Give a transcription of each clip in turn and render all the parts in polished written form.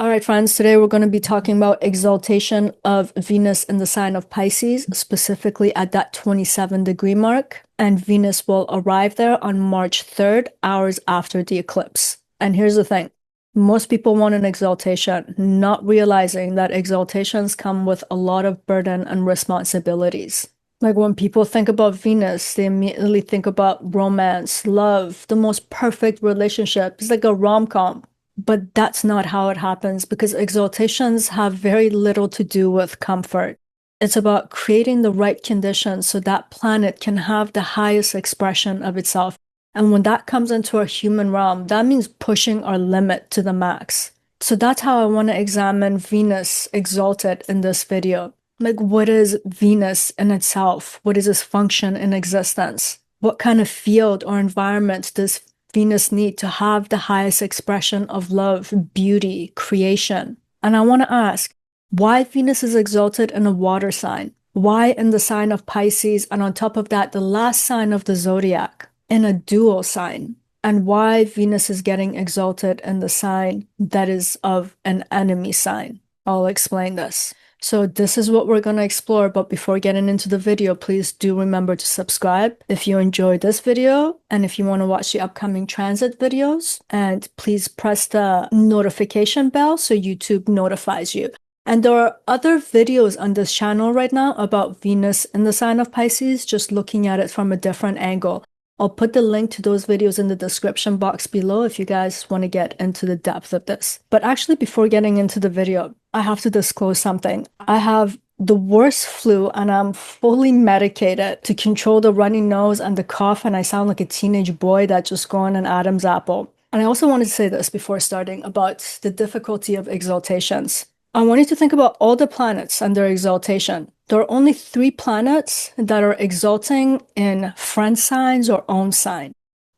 All right, friends, today we're going to be talking about exaltation of Venus in the sign of Pisces, specifically at that 27-degree mark. And Venus will arrive there on March 3rd, hours after the eclipse. And here's the thing. Most people want an exaltation, not realizing that exaltations come with a lot of burden and responsibilities. Like when people think about Venus, they immediately think about romance, love, the most perfect relationship. It's like a rom-com. But that's not how it happens because exaltations have very little to do with comfort. It's about creating the right conditions so that planet can have the highest expression of itself. And when that comes into our human realm, that means pushing our limit to the max. So that's how I want to examine Venus exalted in this video. Like, what is Venus in itself? What is its function in existence? What kind of field or environment does Venus need to have the highest expression of love, beauty, creation? And I want to ask, why Venus is exalted in a water sign? Why in the sign of Pisces, and on top of that, the last sign of the zodiac, in a dual sign? And why Venus is getting exalted in the sign that is of an enemy sign? I'll explain this. So this is what we're going to explore, but before getting into the video, please do remember to subscribe if you enjoyed this video and if you want to watch the upcoming transit videos, and please press the notification bell so YouTube notifies you. And there are other videos on this channel right now about Venus in the sign of Pisces, just looking at it from a different angle. I'll put the link to those videos in the description box below if you guys want to get into the depth of this. But actually, before getting into the video, I have to disclose something. I have the worst flu and I'm fully medicated to control the runny nose and the cough, and I sound like a teenage boy that just got on an Adam's apple. And I also wanted to say this before starting about the difficulty of exaltations. I want you to think about all the planets and their exaltation. There are only 3 planets that are exalting in friend signs or own sign.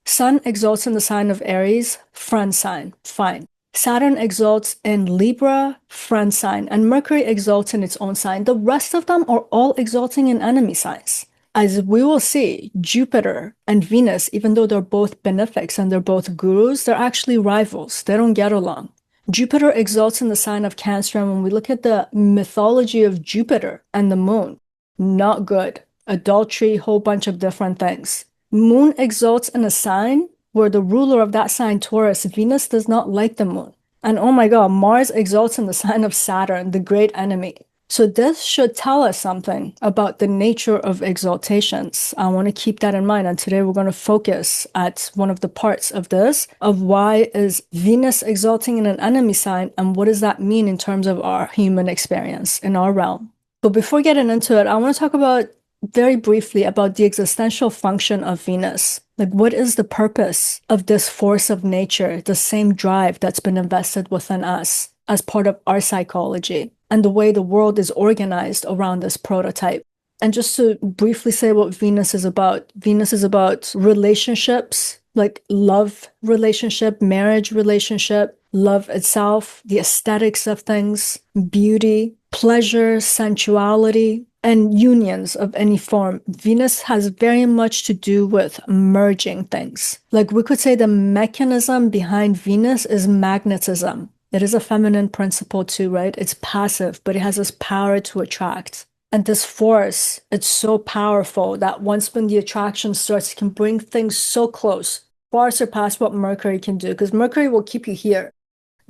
Sun exalts in the sign of Aries, friend sign, fine. Saturn exalts in Libra, friend sign, and Mercury exalts in its own sign. The rest of them are all exalting in enemy signs. As we will see, Jupiter and Venus, even though they're both benefics and they're both gurus, they're actually rivals. They don't get along. Jupiter exalts in the sign of Cancer, and when we look at the mythology of Jupiter and the moon, not good. Adultery, whole bunch of different things. Moon exalts in a sign where the ruler of that sign, Taurus, Venus, does not like the moon. And oh my God, Mars exalts in the sign of Saturn, the great enemy. So this should tell us something about the nature of exaltations. I want to keep that in mind. And today we're going to focus at one of the parts of this, of why is Venus exalting in an enemy sign, and what does that mean in terms of our human experience in our realm. But before getting into it, I want to talk about very briefly about the existential function of Venus. Like, what is the purpose of this force of nature, the same drive that's been invested within us as part of our psychology, and the way the world is organized around this prototype? And just to briefly say what Venus is about relationships, like love relationship, marriage relationship, love itself, the aesthetics of things, beauty, pleasure, sensuality, and unions of any form. Venus has very much to do with merging things. Like, we could say the mechanism behind Venus is magnetism. It is a feminine principle too, right? It's passive, but it has this power to attract. And this force, it's so powerful that once when the attraction starts, it can bring things so close, far surpass what Mercury can do, because Mercury will keep you here.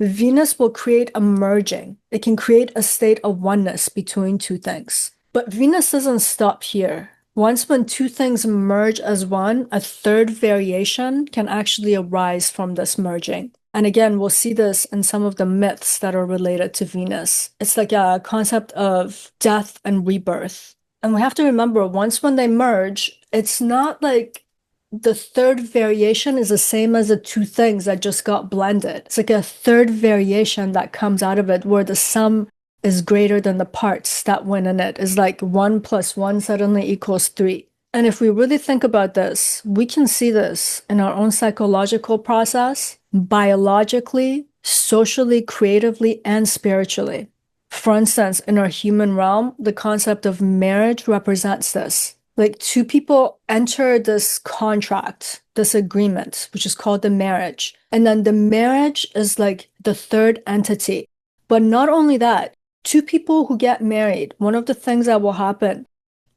Venus will create a merging. It can create a state of oneness between 2 things. But Venus doesn't stop here. Once when 2 things merge as one, a 3rd variation can actually arise from this merging. And again, we'll see this in some of the myths that are related to Venus. It's like a concept of death and rebirth. And we have to remember, once when they merge, it's not like the 3rd variation is the same as the 2 things that just got blended. It's like a 3rd variation that comes out of it where the sum is greater than the parts that went in it. Is like 1 + 1 suddenly equals 3. And if we really think about this, we can see this in our own psychological process, biologically, socially, creatively, and spiritually. For instance, in our human realm, the concept of marriage represents this. Like, 2 people enter this contract, this agreement, which is called the marriage. And then the marriage is like the 3rd entity. But not only that, two people who get married, one of the things that will happen,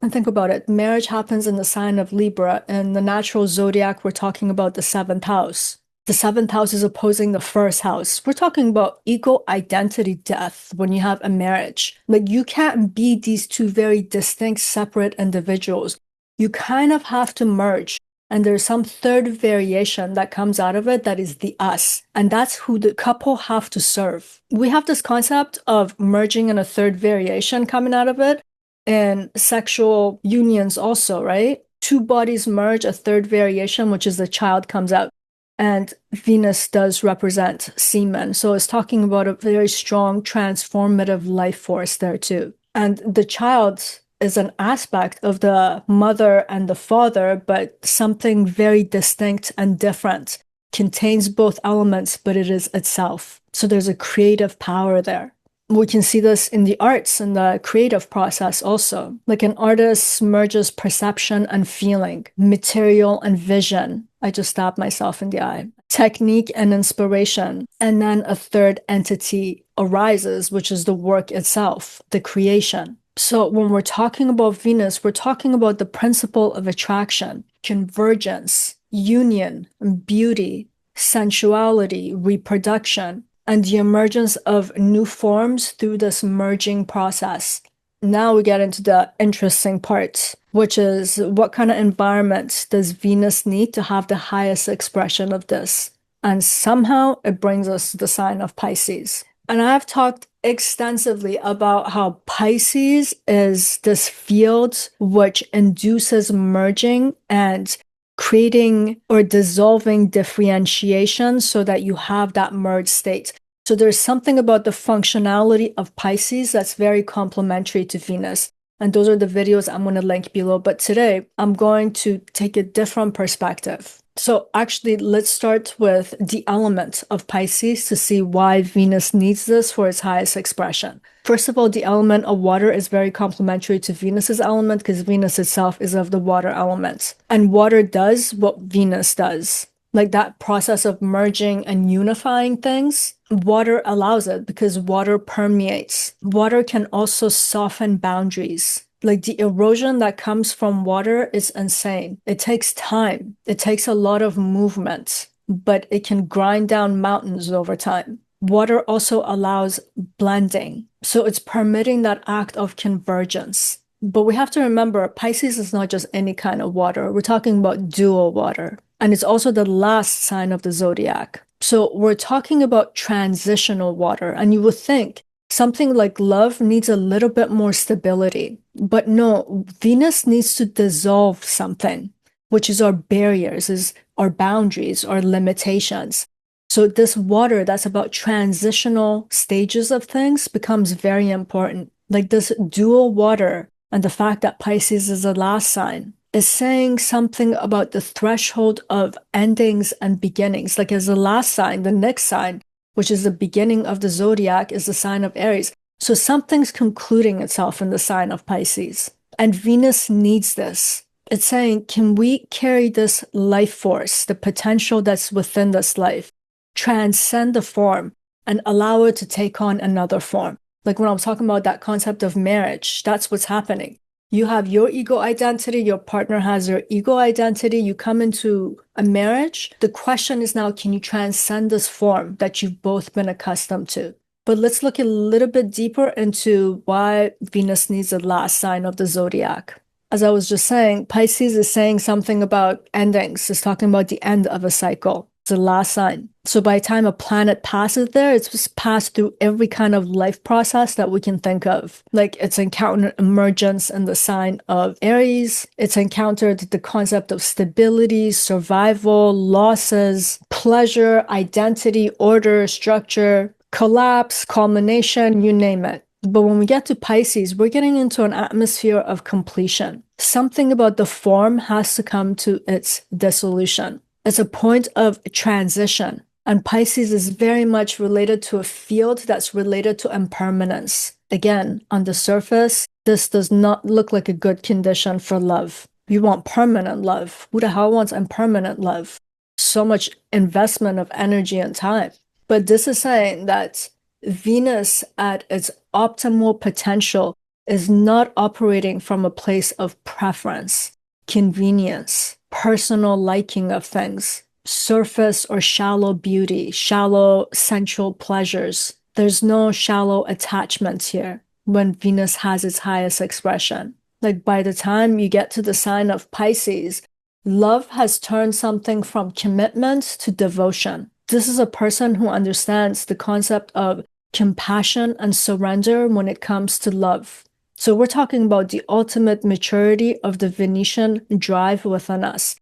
and think about it, marriage happens in the sign of Libra. In the natural zodiac, we're talking about the seventh house. The seventh house is opposing the first house. We're talking about ego identity death when you have a marriage. Like, you can't be these two very distinct, separate individuals. You kind of have to merge. And there's some third variation that comes out of it that is the us. And that's who the couple have to serve. We have this concept of merging and a third variation coming out of it in sexual unions also, right? Two bodies merge, a third variation, which is the child comes out. And Venus does represent semen. So it's talking about a very strong transformative life force there too. And the child is an aspect of the mother and the father, but something very distinct and different. Contains both elements, but it is itself. So there's a creative power there. We can see this in the arts and the creative process also. Like, an artist merges perception and feeling, material and vision. I just stabbed myself in the eye. Technique and inspiration. And then a third entity arises, which is the work itself, the creation. So when we're talking about Venus, we're talking about the principle of attraction, convergence, union, beauty, sensuality, reproduction, and the emergence of new forms through this merging process. Now we get into the interesting part, which is what kind of environment does Venus need to have the highest expression of this? And somehow it brings us to the sign of Pisces. And I've talked extensively about how Pisces is this field which induces merging and creating or dissolving differentiation so that you have that merged state. So there's something about the functionality of Pisces that's very complementary to Venus. And those are the videos I'm going to link below. But today I'm going to take a different perspective. So actually, let's start with the element of Pisces to see why Venus needs this for its highest expression. First of all, the element of water is very complementary to Venus's element because Venus itself is of the water element. And water does what Venus does. Like, that process of merging and unifying things, water allows it because water permeates. Water can also soften boundaries. Like, the erosion that comes from water is insane. It takes time. It takes a lot of movement, but it can grind down mountains over time. Water also allows blending. So it's permitting that act of convergence. But we have to remember, Pisces is not just any kind of water. We're talking about dual water. And it's also the last sign of the zodiac. So we're talking about transitional water. And you would think something like love needs a little bit more stability. But no, Venus needs to dissolve something, which is our barriers, is our boundaries, our limitations. So this water that's about transitional stages of things becomes very important. Like, this dual water and the fact that Pisces is the last sign is saying something about the threshold of endings and beginnings. Like, as the last sign, the next sign, which is the beginning of the zodiac, is the sign of Aries. So something's concluding itself in the sign of Pisces. And Venus needs this. It's saying, can we carry this life force, the potential that's within this life, transcend the form, and allow it to take on another form? Like, when I'm talking about that concept of marriage, that's what's happening. You have your ego identity, your partner has their ego identity, you come into a marriage. The question is now, can you transcend this form that you've both been accustomed to? But let's look a little bit deeper into why Venus needs the last sign of the zodiac. As I was just saying, Pisces is saying something about endings. It's talking about the end of a cycle. It's the last sign. So by the time a planet passes there, it's just passed through every kind of life process that we can think of. Like, it's encountered emergence in the sign of Aries. It's encountered the concept of stability, survival, losses, pleasure, identity, order, structure, collapse, culmination, you name it. But when we get to Pisces, we're getting into an atmosphere of completion. Something about the form has to come to its dissolution. It's a point of transition. And Pisces is very much related to a field that's related to impermanence. Again, on the surface, this does not look like a good condition for love. You want permanent love. Who the hell wants impermanent love? So much investment of energy and time. But this is saying that Venus at its optimal potential is not operating from a place of preference, convenience, personal liking of things, surface or shallow beauty, shallow sensual pleasures. There's no shallow attachments here when Venus has its highest expression. Like by the time you get to the sign of Pisces, love has turned something from commitment to devotion. This is a person who understands the concept of compassion and surrender when it comes to love. So we're talking about the ultimate maturity of the Venetian drive within us.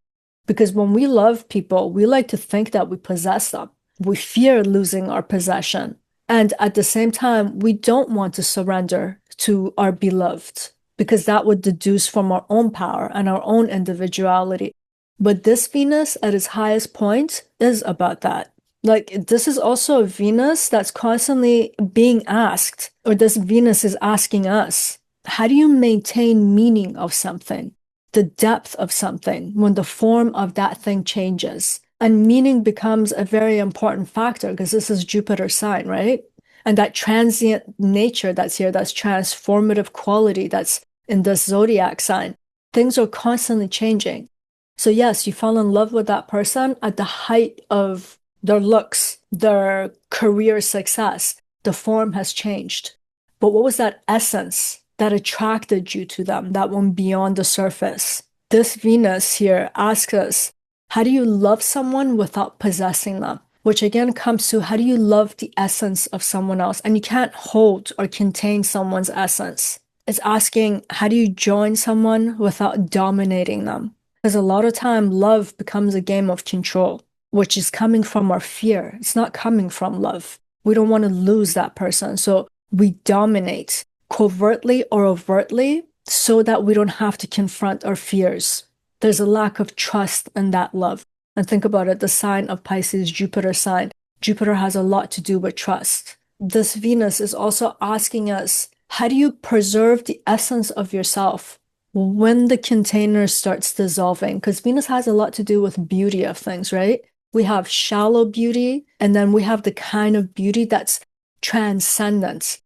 Because when we love people, we like to think that we possess them. We fear losing our possession. And at the same time, we don't want to surrender to our beloved because that would deduce from our own power and our own individuality. But this Venus at its highest point is about that. Like, this is also a Venus that's constantly being asked, or this Venus is asking us, how do you maintain meaning of something, the depth of something, when the form of that thing changes? And meaning becomes a very important factor because this is Jupiter's sign, right? And that transient nature that's here, that's transformative quality that's in this zodiac sign, things are constantly changing. So yes, you fall in love with that person at the height of their looks, their career success. The form has changed. But what was that essence that attracted you to them, that went beyond the surface? This Venus here asks us, how do you love someone without possessing them? Which again comes to how do you love the essence of someone else? And you can't hold or contain someone's essence. It's asking, how do you join someone without dominating them? Because a lot of time, love becomes a game of control, which is coming from our fear. It's not coming from love. We don't want to lose that person. So we dominate covertly or overtly so that we don't have to confront our fears. There's a lack of trust in that love. And think about it, the sign of Pisces, Jupiter sign. Jupiter has a lot to do with trust. This Venus is also asking us, how do you preserve the essence of yourself when the container starts dissolving? Because Venus has a lot to do with beauty of things, right? We have shallow beauty, and then we have the kind of beauty that's transcendent.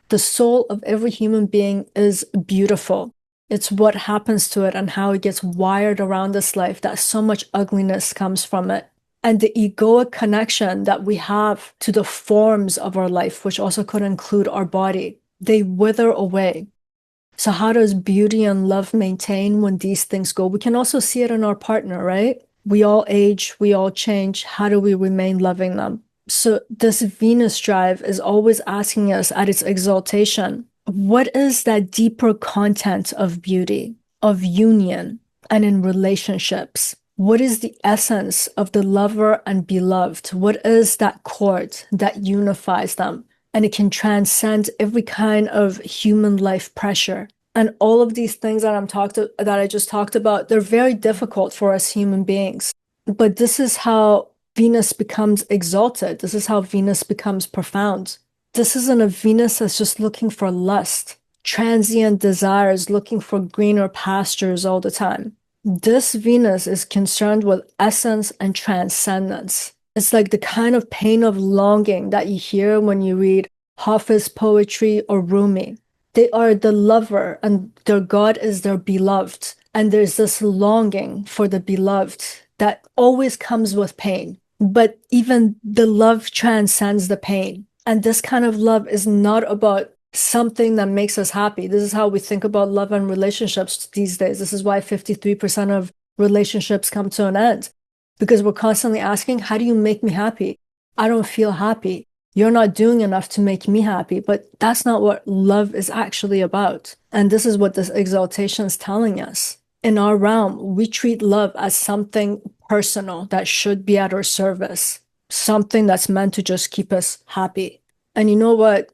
The soul of every human being is beautiful. It's what happens to it and how it gets wired around this life that so much ugliness comes from it. And the egoic connection that we have to the forms of our life, which also could include our body, they wither away. So how does beauty and love maintain when these things go? We can also see it in our partner, right? We all age, we all change. How do we remain loving them? So this Venus drive is always asking us at its exaltation, what is that deeper content of beauty, of union, and in relationships? What is the essence of the lover and beloved? What is that cord that unifies them? And it can transcend every kind of human life pressure. And all of these things that I just talked about, they're very difficult for us human beings. But this is how Venus becomes exalted. This is how Venus becomes profound. This isn't a Venus that's just looking for lust, transient desires, looking for greener pastures all the time. This Venus is concerned with essence and transcendence. It's like the kind of pain of longing that you hear when you read Hafiz poetry or Rumi. They are the lover and their God is their beloved. And there's this longing for the beloved that always comes with pain. But even the love transcends the pain. And this kind of love is not about something that makes us happy. This is how we think about love and relationships these days. This is why 53% of relationships come to an end. Because we're constantly asking, how do you make me happy? I don't feel happy. You're not doing enough to make me happy. But that's not what love is actually about. And this is what this exaltation is telling us. In our realm, we treat love as something personal that should be at our service, something that's meant to just keep us happy. And you know what?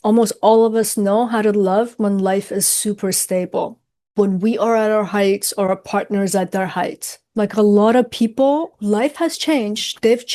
Almost all of us know how to love when life is super stable, when we are at our heights or our partner's at their height. Like a lot of people, life has changed, they've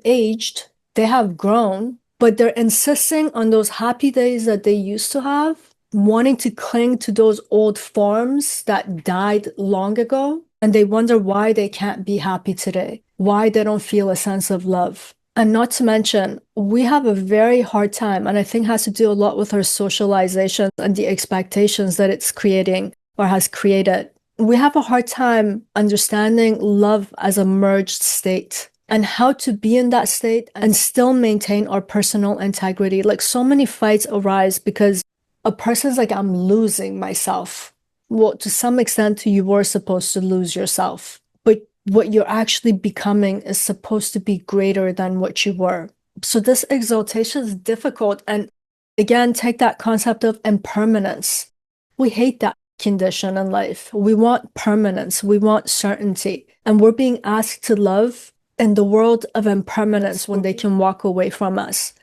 aged, they have grown, but they're insisting on those happy days that they used to have, wanting to cling to those old forms that died long ago. And they wonder why they can't be happy today, why they don't feel a sense of love. And not to mention, we have a very hard time, and I think has to do a lot with our socialization and the expectations that it's creating or has created. We have a hard time understanding love as a merged state and how to be in that state and still maintain our personal integrity. Like so many fights arise because a person's like, I'm losing myself. Well, to some extent, you were supposed to lose yourself, but what you're actually becoming is supposed to be greater than what you were. So this exaltation is difficult. And again, take that concept of impermanence. We hate that condition in life. We want permanence. We want certainty. And we're being asked to love in the world of impermanence when they can walk away from us.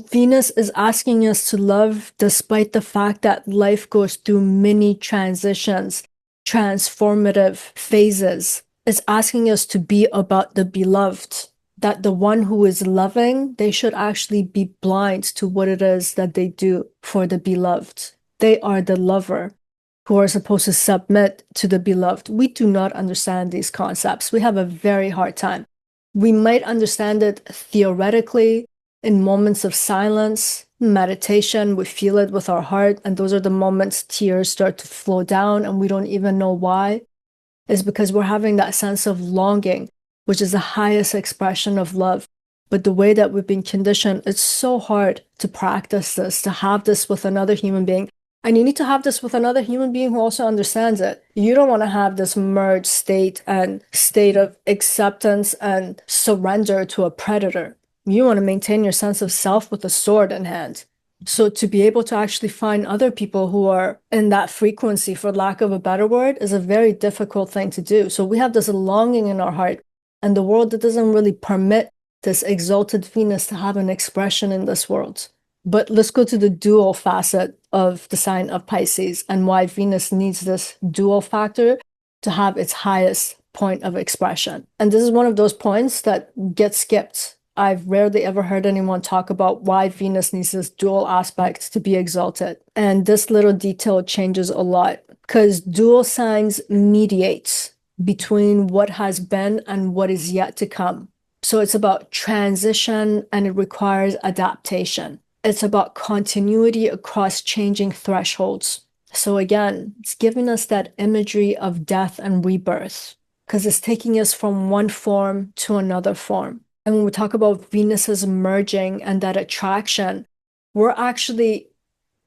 Venus is asking us to love despite the fact that life goes through many transitions, transformative phases. It's asking us to be about the beloved, that the one who is loving, they should actually be blind to what it is that they do for the beloved. They are the lover who are supposed to submit to the beloved. We do not understand these concepts. We have a very hard time. We might understand it theoretically in moments of silence, meditation. We feel it with our heart, and those are the moments tears start to flow down and we don't even know why. Is because we're having that sense of longing, which is the highest expression of love. But the way that we've been conditioned, it's so hard to practice this, to have this with another human being. And you need to have this with another human being who also understands it. You don't want to have this merged state and state of acceptance and surrender to a predator. You want to maintain your sense of self with a sword in hand. So to be able to actually find other people who are in that frequency, for lack of a better word, is a very difficult thing to do. So we have this longing in our heart, and the world that doesn't really permit this exalted Venus to have an expression in this world. But let's go to the dual facet of the sign of Pisces and why Venus needs this dual factor to have its highest point of expression. And this is one of those points that gets skipped. I've rarely ever heard anyone talk about why Venus needs this dual aspect to be exalted. And this little detail changes a lot because dual signs mediates between what has been and what is yet to come. So it's about transition and it requires adaptation. It's about continuity across changing thresholds. So again, it's giving us that imagery of death and rebirth because it's taking us from one form to another form. And when we talk about Venus's merging and that attraction, we're actually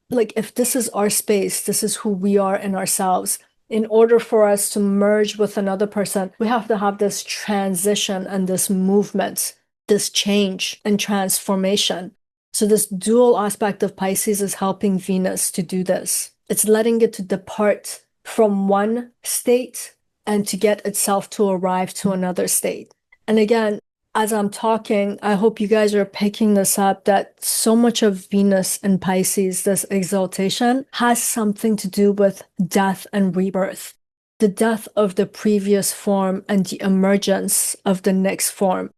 like, if this is our space, this is who we are in ourselves. In order for us to merge with another person, we have to have this transition and this movement, this change and transformation. So this dual aspect of Pisces is helping Venus to do this. It's letting it to depart from one state and to get itself to arrive to another state. And again, as I'm talking, I hope you guys are picking this up that so much of Venus in Pisces, this exaltation, has something to do with death and rebirth, the death of the previous form and the emergence of the next form.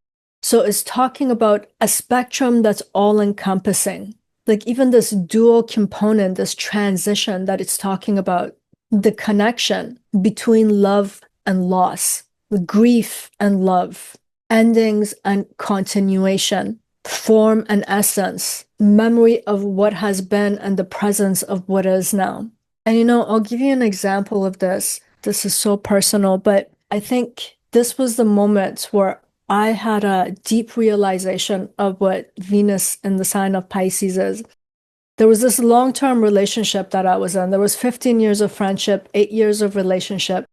So it's talking about a spectrum that's all encompassing. Like even this dual component, this transition that it's talking about, the connection between love and loss, the grief and love, endings and continuation, form and essence, memory of what has been and the presence of what is now. And I'll give you an example of this. This is so personal, but I think this was the moment where I had a deep realization of what Venus in the sign of Pisces is. There was this long-term relationship that I was in. There was 15 years of friendship, 8 years of relationship.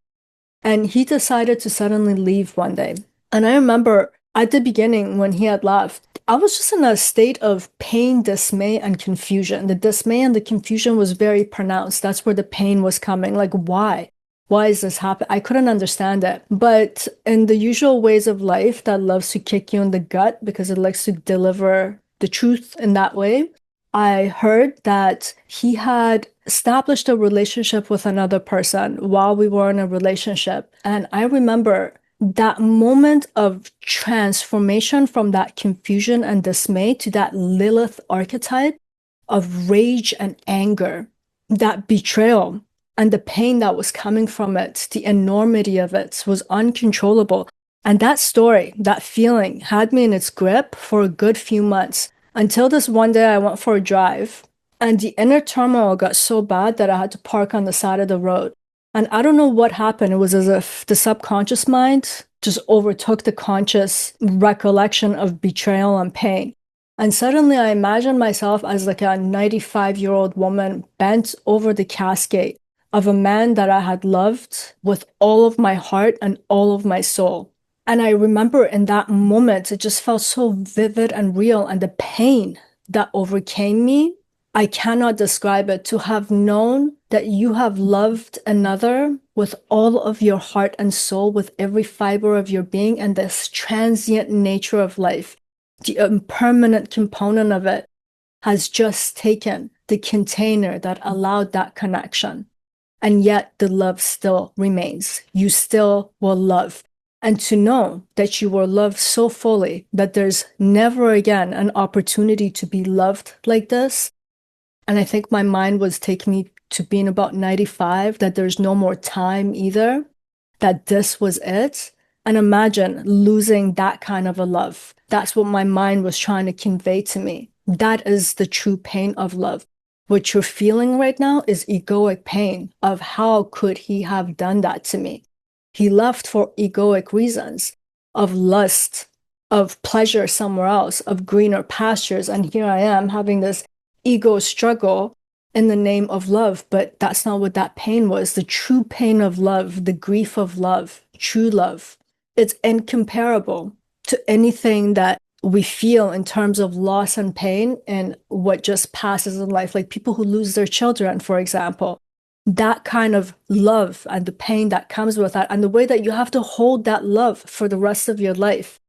And he decided to suddenly leave one day. And I remember at the beginning when he had left, I was just in a state of pain, dismay, and confusion. The dismay and the confusion was very pronounced. That's where the pain was coming. Like, why? Why is this happening? I couldn't understand it. But in the usual ways of life that loves to kick you in the gut because it likes to deliver the truth in that way, I heard that he had established a relationship with another person while we were in a relationship. And I remember that moment of transformation from that confusion and dismay to that Lilith archetype of rage and anger, that betrayal and the pain that was coming from it, the enormity of it was uncontrollable. And that story, that feeling had me in its grip for a good few months until this one day I went for a drive and the inner turmoil got so bad that I had to park on the side of the road. And I don't know what happened. It was as if the subconscious mind just overtook the conscious recollection of betrayal and pain. And suddenly I imagined myself as like a 95-year-old woman bent over the casket of a man that I had loved with all of my heart and all of my soul. And I remember in that moment, it just felt so vivid and real. And the pain that overcame me, I cannot describe it. To have known that you have loved another with all of your heart and soul, with every fiber of your being, and this transient nature of life, the impermanent component of it, has just taken the container that allowed that connection. And yet the love still remains. You still will love. And to know that you were loved so fully that there's never again an opportunity to be loved like this. And I think my mind was taking me to being about 95, that there's no more time either, that this was it. And imagine losing that kind of a love. That's what my mind was trying to convey to me. That is the true pain of love. What you're feeling right now is egoic pain of how could he have done that to me? He left for egoic reasons of lust, of pleasure somewhere else, of greener pastures. And here I am having this ego struggle in the name of love. But that's not what that pain was. The true pain of love, the grief of love, true love, it's incomparable to anything that we feel in terms of loss and pain and what just passes in life. Like people who lose their children, for example. That kind of love and the pain that comes with that, and the way that you have to hold that love for the rest of your life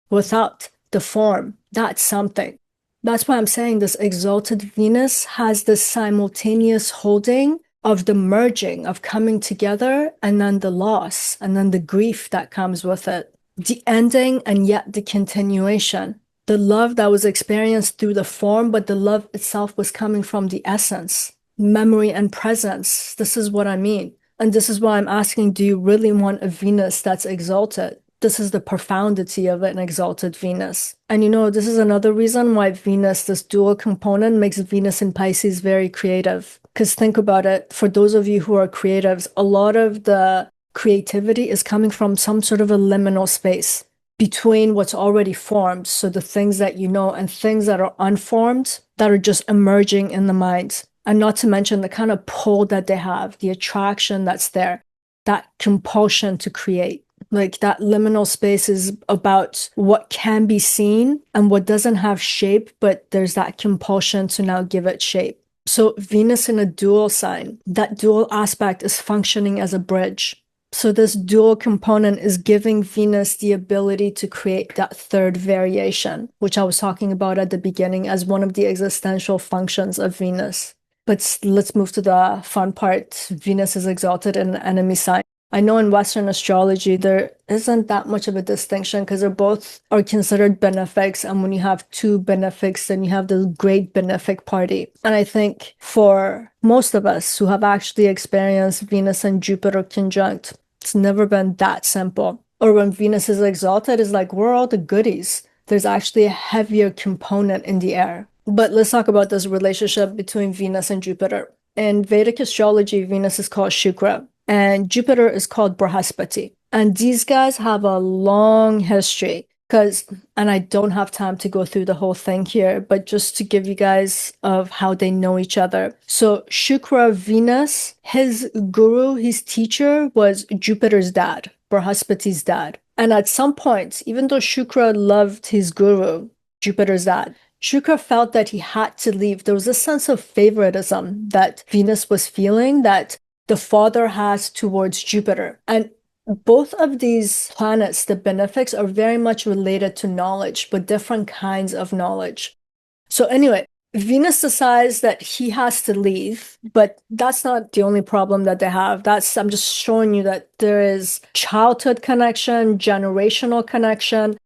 without the form, that's something. That's why I'm saying this exalted Venus has this simultaneous holding of the merging, of coming together, and then the loss, and then the grief that comes with it. The ending and yet the continuation. The love that was experienced through the form, but the love itself was coming from the essence. Memory and presence. This is what I mean. And this is why I'm asking, do you really want a Venus that's exalted? This is the profundity of an exalted Venus. And you know, this is another reason why Venus, this dual component, makes Venus in Pisces very creative. Because think about it, for those of you who are creatives, a lot of the creativity is coming from some sort of a liminal space between what's already formed, so the things that you know, and things that are unformed, that are just emerging in the mind. And not to mention the kind of pull that they have, the attraction that's there, that compulsion to create. Like that liminal space is about what can be seen and what doesn't have shape, but there's that compulsion to now give it shape. So Venus in a dual sign, that dual aspect is functioning as a bridge. So this dual component is giving Venus the ability to create that third variation, which I was talking about at the beginning as one of the existential functions of Venus. But let's move to the fun part. Venus is exalted in an enemy sign. I know in Western astrology, there isn't that much of a distinction because they both are considered benefics. And when you have two benefics, then you have the great benefic party. And I think for most of us who have actually experienced Venus and Jupiter conjunct, it's never been that simple. Or when Venus is exalted, it's like, where are all the goodies? There's actually a heavier component in the air. But let's talk about this relationship between Venus and Jupiter. In Vedic astrology, Venus is called Shukra, and Jupiter is called Brihaspati. And these guys have a long history and I don't have time to go through the whole thing here, but just to give you guys of how they know each other. So Shukra, Venus, his guru, his teacher was Jupiter's dad, Brihaspati's dad. And at some point, even though Shukra loved his guru, Jupiter's dad, Shukra felt that he had to leave. There was a sense of favoritism that Venus was feeling that the father has towards Jupiter. And both of these planets, the benefics, are very much related to knowledge, but different kinds of knowledge. So anyway, Venus decides that he has to leave, but that's not the only problem that they have. I'm just showing you that there is childhood connection, generational connection.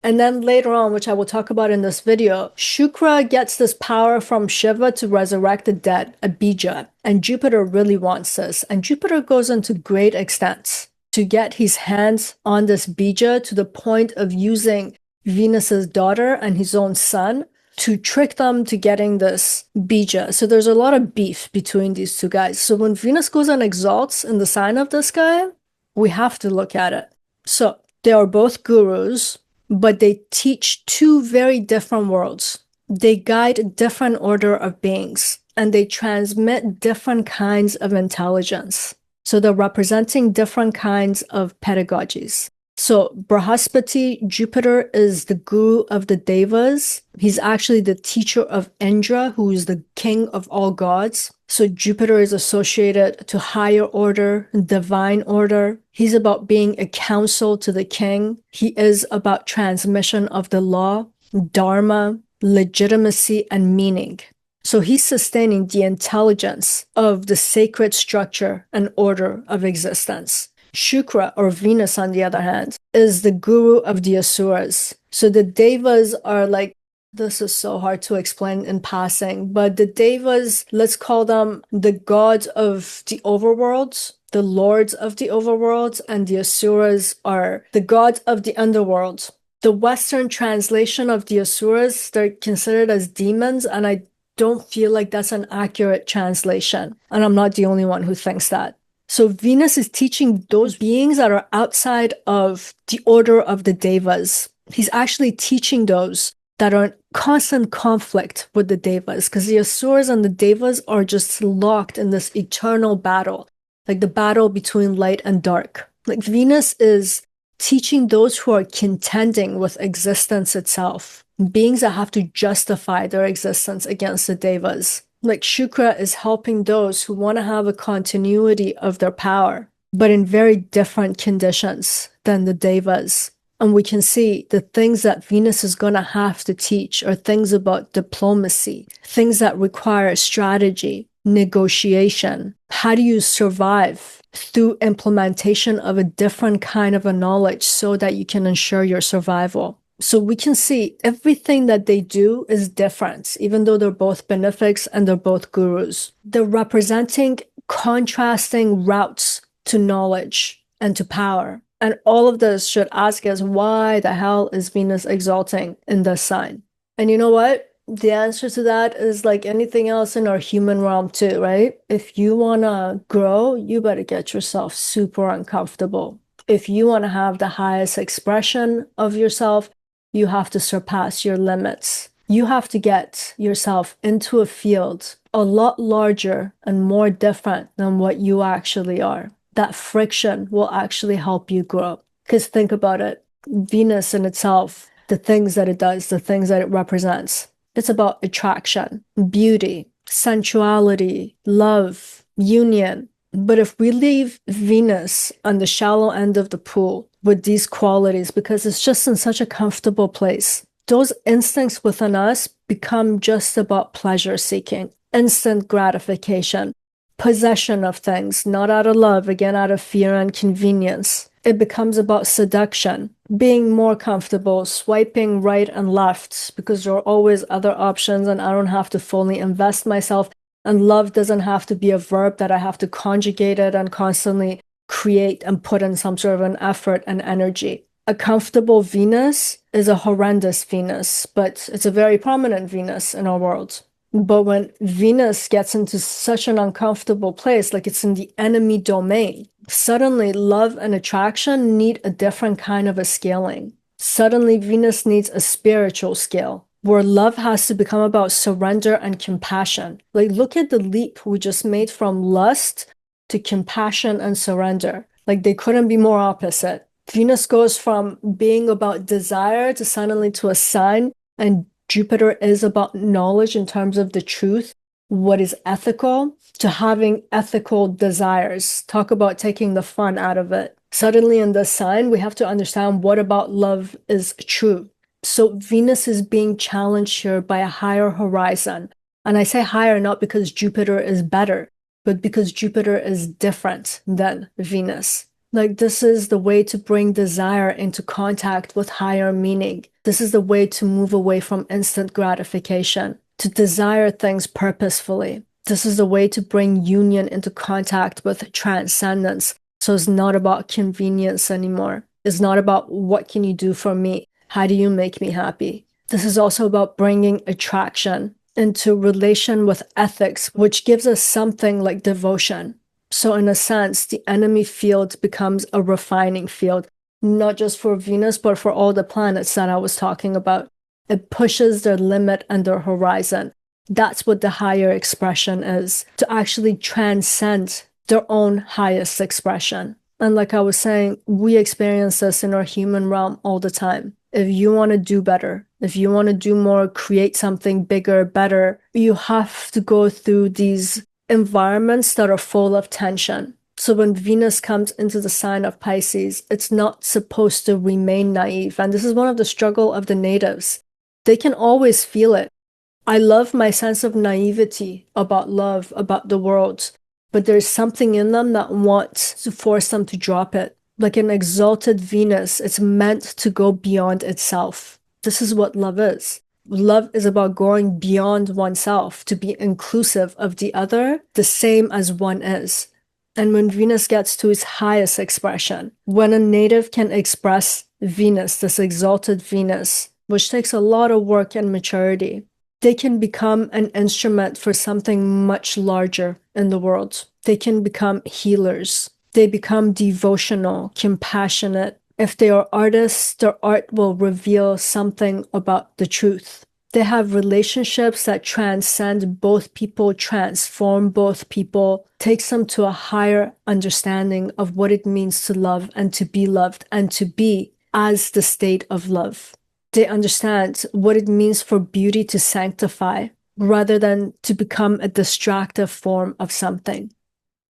And then later on, which I will talk about in this video, Shukra gets this power from Shiva to resurrect the dead, a bija. And Jupiter really wants this. And Jupiter goes into great extents to get his hands on this bija to the point of using Venus's daughter and his own son to trick them to getting this bija. So there's a lot of beef between these two guys. So when Venus goes on exalts in the sign of this guy, we have to look at it. So they are both gurus, but they teach two very different worlds. They guide a different order of beings, and they transmit different kinds of intelligence. So they're representing different kinds of pedagogies. So Brihaspati, Jupiter, is the guru of the Devas. He's actually the teacher of Indra, who is the king of all gods. So Jupiter is associated to higher order, divine order. He's about being a counsel to the king. He is about transmission of the law, dharma, legitimacy, and meaning. So he's sustaining the intelligence of the sacred structure and order of existence. Shukra, or Venus, on the other hand, is the guru of the Asuras. So the Devas are like, this is so hard to explain in passing, but the Devas, let's call them the gods of the overworlds, the lords of the overworlds, and the Asuras are the gods of the underworld. The Western translation of the Asuras, they're considered as demons, and I don't feel like that's an accurate translation. And I'm not the only one who thinks that. So Venus is teaching those beings that are outside of the order of the Devas. He's actually teaching those that are in constant conflict with the Devas, because the Asuras and the Devas are just locked in this eternal battle, like the battle between light and dark. Like Venus is teaching those who are contending with existence itself, beings that have to justify their existence against the Devas. Like Shukra is helping those who want to have a continuity of their power, but in very different conditions than the Devas. And we can see the things that Venus is going to have to teach are things about diplomacy, things that require strategy, negotiation. How do you survive through implementation of a different kind of a knowledge so that you can ensure your survival? So we can see everything that they do is different, even though they're both benefics and they're both gurus. They're representing contrasting routes to knowledge and to power. And all of this should ask us, why the hell is Venus exalting in this sign? And you know what? The answer to that is like anything else in our human realm too, right? If you want to grow, you better get yourself super uncomfortable. If you want to have the highest expression of yourself, you have to surpass your limits. You have to get yourself into a field a lot larger and more different than what you actually are. That friction will actually help you grow. Because think about it, Venus in itself, the things that it does, the things that it represents, it's about attraction, beauty, sensuality, love, union. But if we leave Venus on the shallow end of the pool with these qualities, because it's just in such a comfortable place, those instincts within us become just about pleasure seeking, instant gratification, possession of things, not out of love, again, out of fear and convenience. It becomes about seduction, being more comfortable, swiping right and left, because there are always other options and I don't have to fully invest myself. And love doesn't have to be a verb that I have to conjugate it and constantly create and put in some sort of an effort and energy. A comfortable Venus is a horrendous Venus, but it's a very prominent Venus in our world. But when Venus gets into such an uncomfortable place, like it's in the enemy domain, suddenly love and attraction need a different kind of a scaling. Suddenly Venus needs a spiritual scale, where love has to become about surrender and compassion. Like, look at the leap we just made from lust to compassion and surrender. Like, they couldn't be more opposite. Venus goes from being about desire to suddenly to a sign, and Jupiter is about knowledge in terms of the truth, what is ethical, to having ethical desires. Talk about taking the fun out of it. Suddenly in this sign, we have to understand what about love is true. So Venus is being challenged here by a higher horizon. And I say higher not because Jupiter is better, but because Jupiter is different than Venus. Like, this is the way to bring desire into contact with higher meaning. This is the way to move away from instant gratification, to desire things purposefully. This is the way to bring union into contact with transcendence, So it's not about convenience anymore. It's not about what can you do for me? How do you make me happy? This is also about bringing attraction into relation with ethics, which gives us something like devotion. So in a sense, the enemy field becomes a refining field, not just for Venus, but for all the planets that I was talking about. It pushes their limit and their horizon. That's what the higher expression is, to actually transcend their own highest expression. And like I was saying, we experience this in our human realm all the time. If you want to do better, if you want to do more, create something bigger, better, you have to go through these environments that are full of tension. So when Venus comes into the sign of Pisces, it's not supposed to remain naive. And this is one of the struggle of the natives. They can always feel it. I love my sense of naivety about love, about the world, but there's something in them that wants to force them to drop it. Like an exalted Venus, it's meant to go beyond itself. This is what love is. Love is about going beyond oneself to be inclusive of the other, the same as one is. And when Venus gets to its highest expression, when a native can express Venus, this exalted Venus, which takes a lot of work and maturity, they can become an instrument for something much larger in the world. They can become healers. They become devotional, compassionate. If they are artists, their art will reveal something about the truth. They have relationships that transcend both people, transform both people, takes them to a higher understanding of what it means to love and to be loved and to be as the state of love. They understand what it means for beauty to sanctify rather than to become a distractive form of something.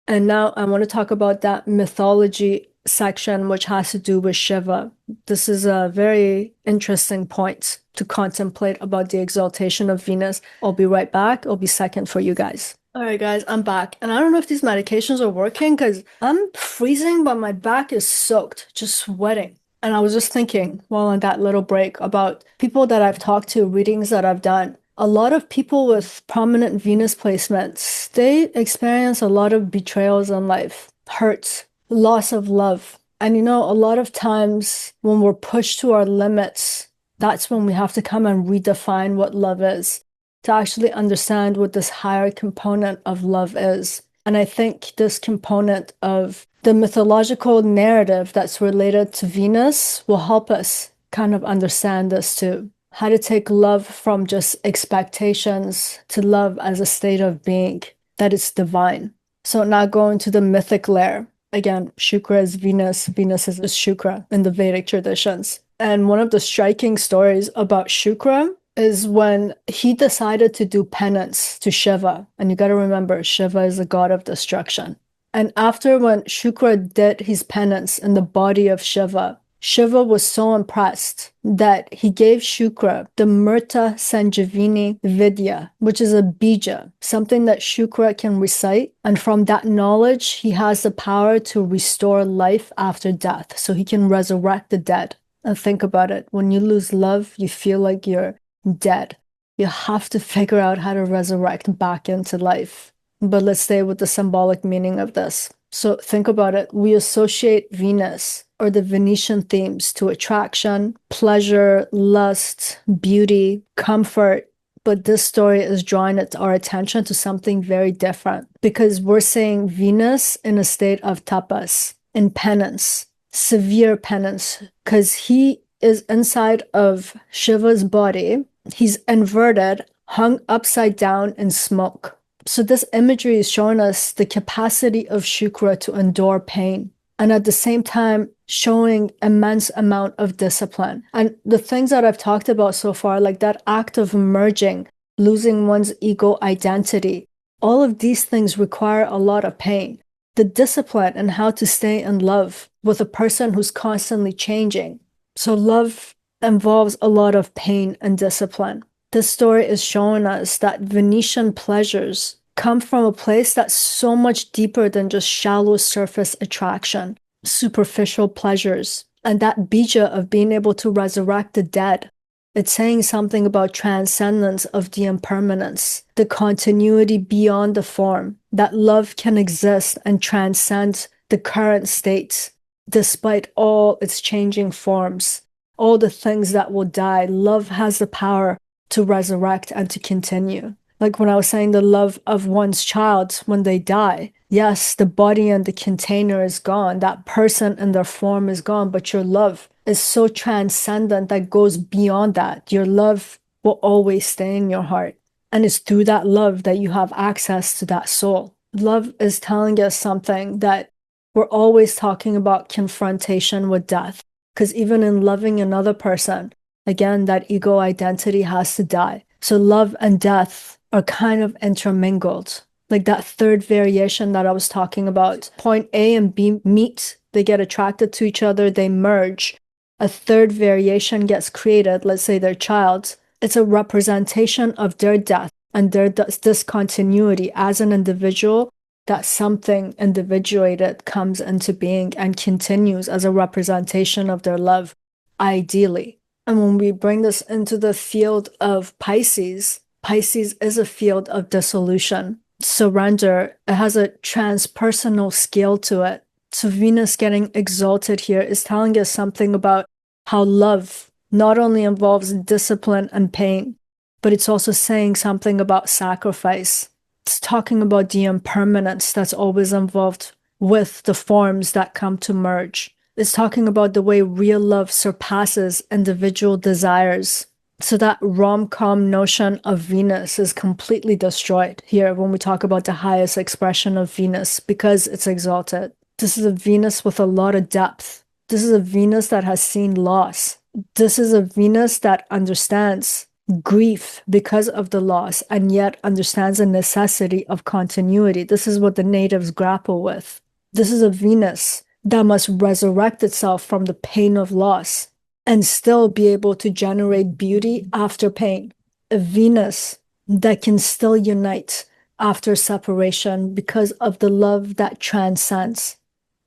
And now I want to talk about that mythology section, which has to do with Shiva. This is a very interesting point to contemplate about the exaltation of Venus. I'll be right back. I'll be second for you guys. All right, guys, I'm back. And I don't know if these medications are working because I'm freezing, but my back is soaked, just sweating. And I was just thinking while on that little break about people that I've talked to, readings that I've done. A lot of people with prominent Venus placements, they experience a lot of betrayals in life, hurts, loss of love. And a lot of times when we're pushed to our limits, that's when we have to come and redefine what love is, to actually understand what this higher component of love is. And I think this component of the mythological narrative that's related to Venus will help us kind of understand this too. How to take love from just expectations to love as a state of being, that it's divine. So now going to the mythic layer. Again, Shukra is Venus, Venus is Shukra in the Vedic traditions. And one of the striking stories about Shukra is when he decided to do penance to Shiva. And you got to remember, Shiva is the god of destruction. And after when Shukra did his penance in the body of Shiva, Shiva was so impressed that he gave Shukra the Mrta Sanjivini Vidya, which is a bija, something that Shukra can recite. And from that knowledge, he has the power to restore life after death. So he can resurrect the dead. And think about it. When you lose love, you feel like you're dead. You have to figure out how to resurrect back into life. But let's stay with the symbolic meaning of this. So think about it. We associate Venus or the Venetian themes to attraction, pleasure, lust, beauty, comfort. But this story is drawing our attention to something very different because we're seeing Venus in a state of tapas, in penance, severe penance, because he is inside of Shiva's body. He's inverted, hung upside down in smoke. So this imagery is showing us the capacity of Shukra to endure pain, and at the same time showing immense amount of discipline. And the things that I've talked about so far, like that act of merging, losing one's ego identity, all of these things require a lot of pain. The discipline and how to stay in love with a person who's constantly changing. So love involves a lot of pain and discipline. This story is showing us that Venetian pleasures come from a place that's so much deeper than just shallow surface attraction, superficial pleasures. And that bija of being able to resurrect the dead, it's saying something about transcendence of the impermanence, the continuity beyond the form, that love can exist and transcend the the current state, despite all its changing forms, all the things that will die. Love has the power to resurrect and to continue. Like when I was saying the love of one's child when they die. Yes, the body and the container is gone. That person and their form is gone, but your love is so transcendent that goes beyond that. Your love will always stay in your heart. And it's through that love that you have access to that soul. Love is telling us something that we're always talking about confrontation with death. Because even in loving another person, again, that ego identity has to die. So love and death are kind of intermingled. Like that third variation that I was talking about. Point A and B meet, they get attracted to each other, they merge. A third variation gets created, let's say their child. It's a representation of their death and their discontinuity as an individual, that something individuated comes into being and continues as a representation of their love, ideally. And when we bring this into the field of Pisces, Pisces is a field of dissolution, surrender. It has a transpersonal scale to it. So Venus getting exalted here is telling us something about how love not only involves discipline and pain, but it's also saying something about sacrifice. It's talking about the impermanence that's always involved with the forms that come to merge. It's talking about the way real love surpasses individual desires. So that rom-com notion of Venus is completely destroyed here when we talk about the highest expression of Venus because it's exalted. This is a Venus with a lot of depth. This is a Venus that has seen loss. This is a Venus that understands grief because of the loss and yet understands the necessity of continuity. This is what the natives grapple with. This is a Venus that must resurrect itself from the pain of loss and still be able to generate beauty after pain. A Venus that can still unite after separation because of the love that transcends.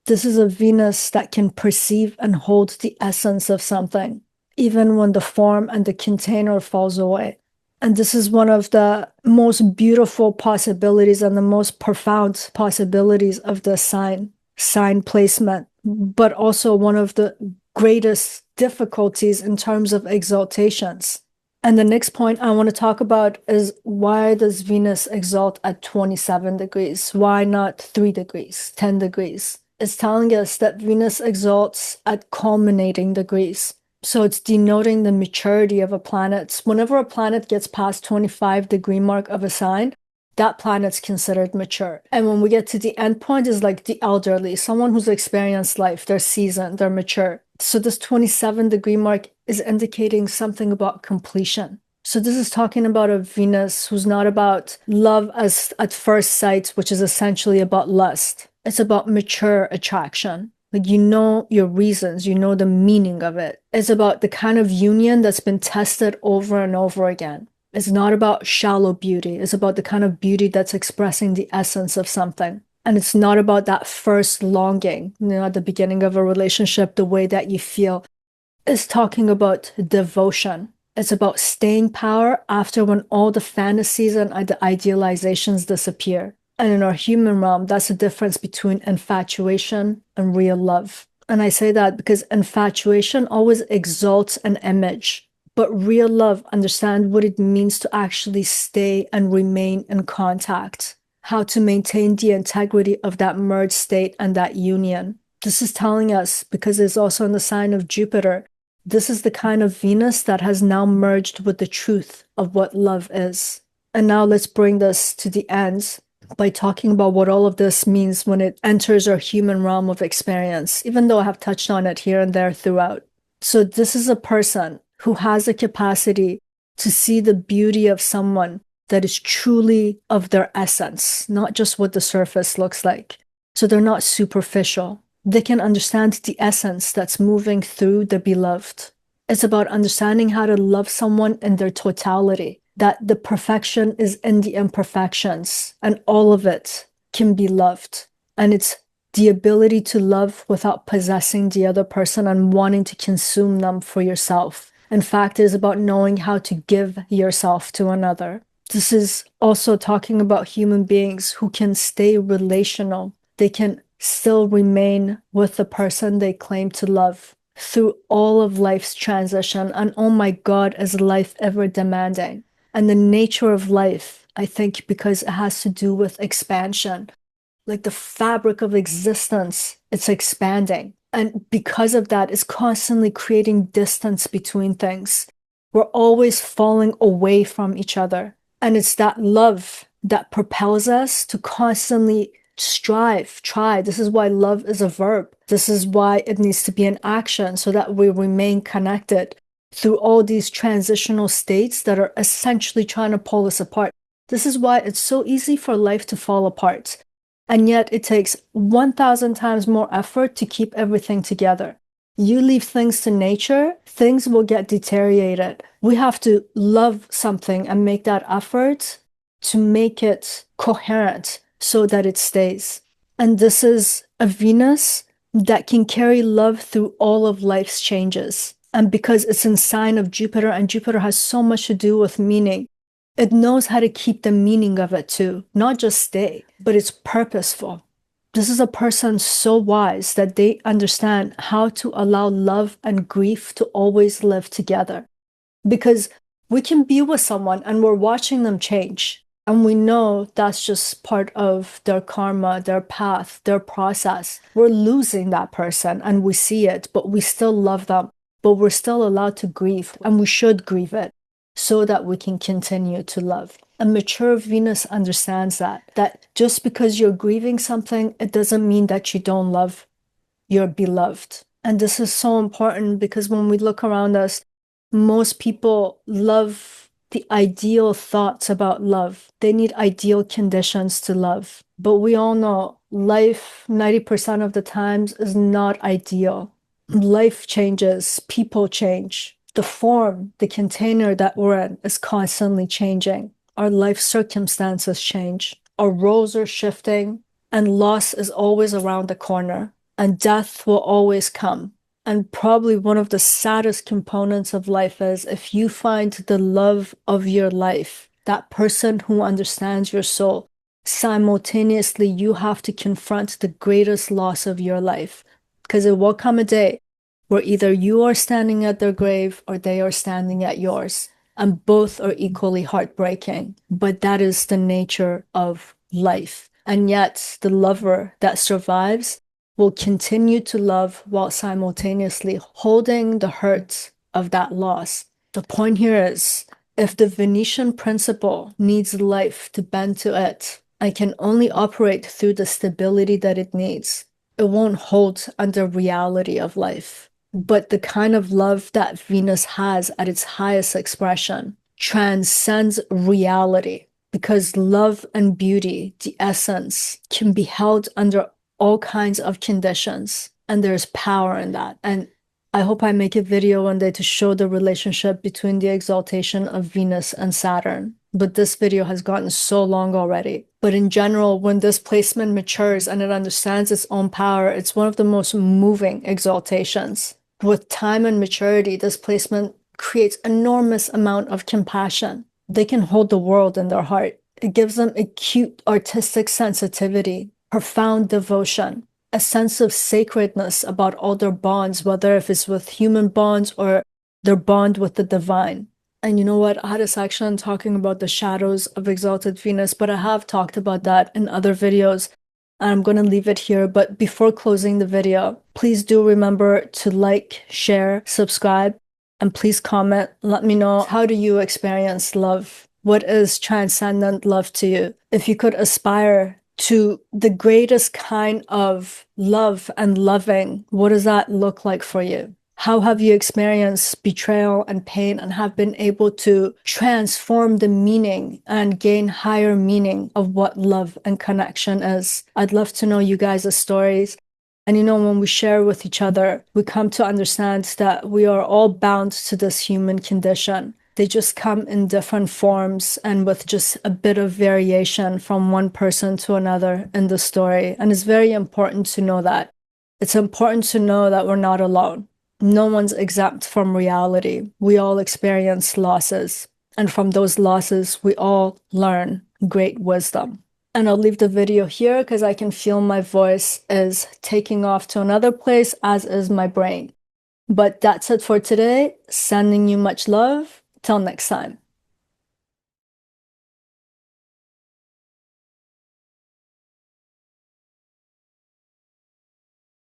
This is a Venus that can perceive and hold the essence of something, even when the form and the container falls away. And this is one of the most beautiful possibilities and the most profound possibilities of the sign placement, but also one of the greatest difficulties in terms of exaltations. And the next point I want to talk about is, why does Venus exalt at 27 degrees? Why not 3 degrees, 10 degrees? It's telling us that Venus exalts at culminating degrees. So it's denoting the maturity of a planet. Whenever a planet gets past 25 degree mark of a sign, that planet's considered mature. And when we get to the end point is like the elderly, someone who's experienced life, they're seasoned, they're mature. So this 27 degree mark is indicating something about completion. So this is talking about a Venus who's not about love as at first sight, which is essentially about lust. It's about mature attraction. Like, you know your reasons, you know the meaning of it. It's about the kind of union that's been tested over and over again. It's not about shallow beauty. It's about the kind of beauty that's expressing the essence of something. And it's not about that first longing, at the beginning of a relationship, the way that you feel. It's talking about devotion. It's about staying power after when all the fantasies and the idealizations disappear. And in our human realm, that's the difference between infatuation and real love. And I say that because infatuation always exalts an image, but real love understands what it means to actually stay and remain in contact, how to maintain the integrity of that merged state and that union. This is telling us, because it's also in the sign of Jupiter, this is the kind of Venus that has now merged with the truth of what love is. And now let's bring this to the end by talking about what all of this means when it enters our human realm of experience, even though I have touched on it here and there throughout. So this is a person who has a capacity to see the beauty of someone that is truly of their essence, not just what the surface looks like. So they're not superficial. They can understand the essence that's moving through the beloved. It's about understanding how to love someone in their totality, that the perfection is in the imperfections, and all of it can be loved. And it's the ability to love without possessing the other person and wanting to consume them for yourself. In fact, it is about knowing how to give yourself to another. This is also talking about human beings who can stay relational. They can still remain with the person they claim to love through all of life's transition. And oh my God, is life ever demanding? And the nature of life, I think, because it has to do with expansion, like the fabric of existence, it's expanding. And because of that, it's constantly creating distance between things. We're always falling away from each other. And it's that love that propels us to constantly strive, try. This is why love is a verb. This is why it needs to be an action so that we remain connected through all these transitional states that are essentially trying to pull us apart. This is why it's so easy for life to fall apart. And yet it takes 1,000 times more effort to keep everything together. You leave things to nature, things will get deteriorated. We have to love something and make that effort to make it coherent so that it stays. And this is a Venus that can carry love through all of life's changes. And because it's in sign of Jupiter, and Jupiter has so much to do with meaning, it knows how to keep the meaning of it too, not just stay, but it's purposeful. This is a person so wise that they understand how to allow love and grief to always live together. Because we can be with someone and we're watching them change. And we know that's just part of their karma, their path, their process. We're losing that person and we see it, but we still love them. But we're still allowed to grieve, and we should grieve it so that we can continue to love. A mature Venus understands that just because you're grieving something, it doesn't mean that you don't love your beloved. And this is so important because when we look around us, most people love the ideal thoughts about love. They need ideal conditions to love. But we all know life 90% of the times is not ideal. Life changes, people change. The form, the container that we're in is constantly changing. Our life circumstances change. Our roles are shifting, and loss is always around the corner, and death will always come. And probably one of the saddest components of life is if you find the love of your life, that person who understands your soul, simultaneously you have to confront the greatest loss of your life. Because it will come a day where either you are standing at their grave or they are standing at yours. And both are equally heartbreaking. But that is the nature of life. And yet, the lover that survives will continue to love while simultaneously holding the hurt of that loss. The point here is, if the Venetian principle needs life to bend to it and can only operate through the stability that it needs, it won't hold under reality of life. But the kind of love that Venus has at its highest expression transcends reality, because love and beauty, the essence, can be held under all kinds of conditions, and there's power in that. And I hope I make a video one day to show the relationship between the exaltation of Venus and Saturn. But this video has gotten so long already. But in general, when this placement matures and it understands its own power, it's one of the most moving exaltations. With time and maturity, this placement creates enormous amount of compassion. They can hold the world in their heart. It gives them acute artistic sensitivity, profound devotion, a sense of sacredness about all their bonds, whether if it's with human bonds or their bond with the divine. And you know what? I had a section talking about the shadows of exalted Venus, but I have talked about that in other videos. And I'm going to leave it here. But before closing the video, please do remember to like, share, subscribe, and please comment. Let me know, how do you experience love? What is transcendent love to you? If you could aspire to the greatest kind of love and loving, what does that look like for you? How have you experienced betrayal and pain and have been able to transform the meaning and gain higher meaning of what love and connection is? I'd love to know you guys' stories. And you know, when we share with each other, we come to understand that we are all bound to this human condition. They just come in different forms and with just a bit of variation from one person to another in the story. And it's very important to know that. It's important to know that we're not alone. No one's exempt from reality. We all experience losses. And from those losses, we all learn great wisdom. And I'll leave the video here because I can feel my voice is taking off to another place, as is my brain. But that's it for today. Sending you much love. Till next time.